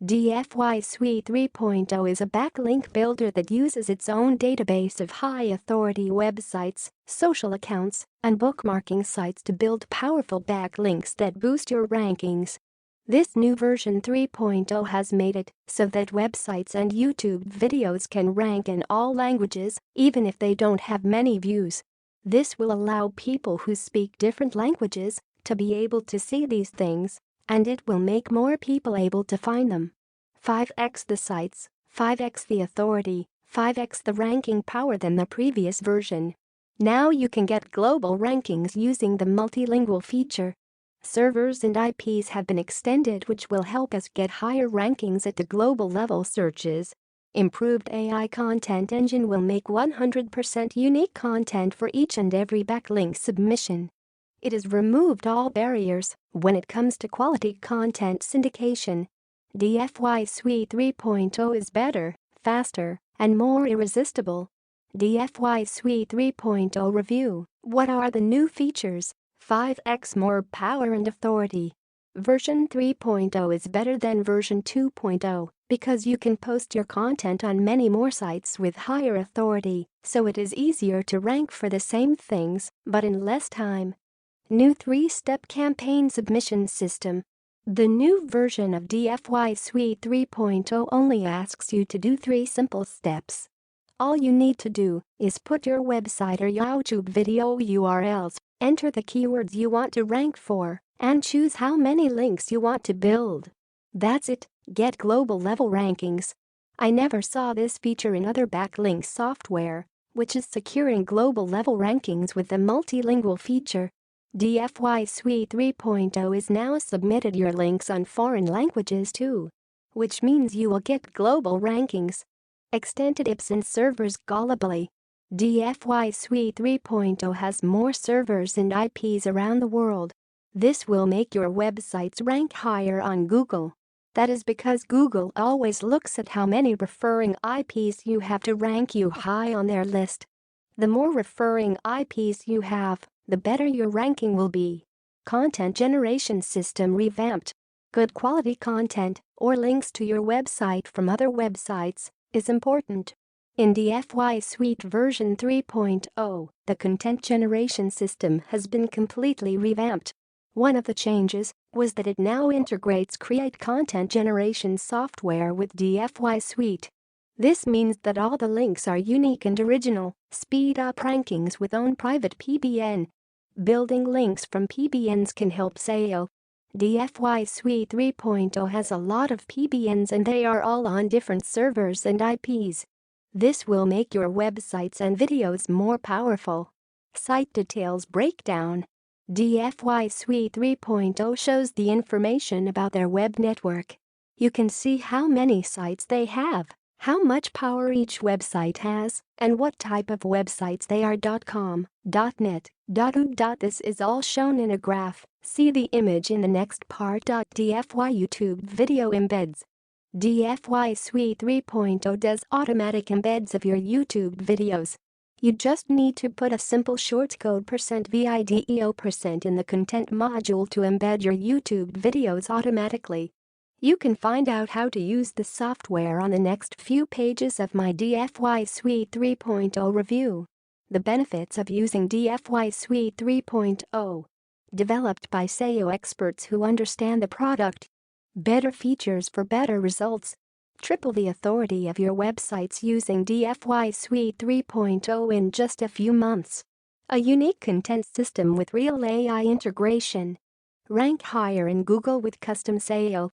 DFY Suite 3.0 is a backlink builder that uses its own database of high-authority websites, social accounts, and bookmarking sites to build powerful backlinks that boost your rankings. This new version 3.0 has made it so that websites and YouTube videos can rank in all languages, even if they don't have many views. This will allow people who speak different languages to be able to see these things, and it will make more people able to find them. 5x the sites, 5x the authority, 5x the ranking power than the previous version. Now you can get global rankings using the multilingual feature. Servers and IPs have been extended, which will help us get higher rankings at the global level searches. Improved AI content engine will make 100% unique content for each and every backlink submission. It has removed all barriers when it comes to quality content syndication. DFY Suite 3.0 is better, faster, and more irresistible. DFY Suite 3.0 review. What are the new features? 5x more power and authority. Version 3.0 is better than version 2.0 because you can post your content on many more sites with higher authority, so it is easier to rank for the same things, but in less time. New 3-step campaign submission system. The new version of DFY Suite 3.0 only asks you to do 3 simple steps. All you need to do is put your website or YouTube video URLs, enter the keywords you want to rank for, and choose how many links you want to build. That's it, get global level rankings. I never saw this feature in other backlink software, which is securing global level rankings with the multilingual feature. DFY Suite 3.0 is now submitted your links on foreign languages too, which means you will get global rankings. Extended IPs and servers globally. DFY Suite 3.0 has more servers and IPs around the world. This will make your websites rank higher on Google. That is because Google always looks at how many referring IPs you have to rank you high on their list. The more referring IPs you have, the better your ranking will be. Content generation system revamped. Good quality content or links to your website from other websites is important. In DFY Suite version 3.0, the content generation system has been completely revamped. One of the changes was that it now integrates Create content generation software with DFY Suite. This means that all the links are unique and original. Speed up rankings with own private PBN. Building links from PBNs can help SEO. DFY Suite 3.0 has a lot of PBNs and they are all on different servers and IPs. This will make your websites and videos more powerful. Site details breakdown. DFY Suite 3.0 shows the information about their web network. You can see how many sites they have, how much power each website has, and what type of websites they are. .com, .net, .ru. This is all shown in a graph. See the image in the next part. DFY YouTube video embeds. DFY Suite 3.0 does automatic embeds of your YouTube videos. You just need to put a simple shortcode %video% in the content module to embed your YouTube videos automatically. You can find out how to use the software on the next few pages of my DFY Suite 3.0 review. The benefits of using DFY Suite 3.0. Developed by SEO experts who understand the product. Better features for better results. Triple the authority of your websites using DFY Suite 3.0 in just a few months. A unique content system with real AI integration. Rank higher in Google with custom SEO.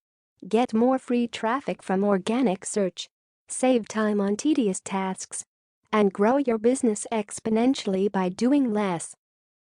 Get more free traffic from organic search. Save time on tedious tasks. And grow your business exponentially by doing less.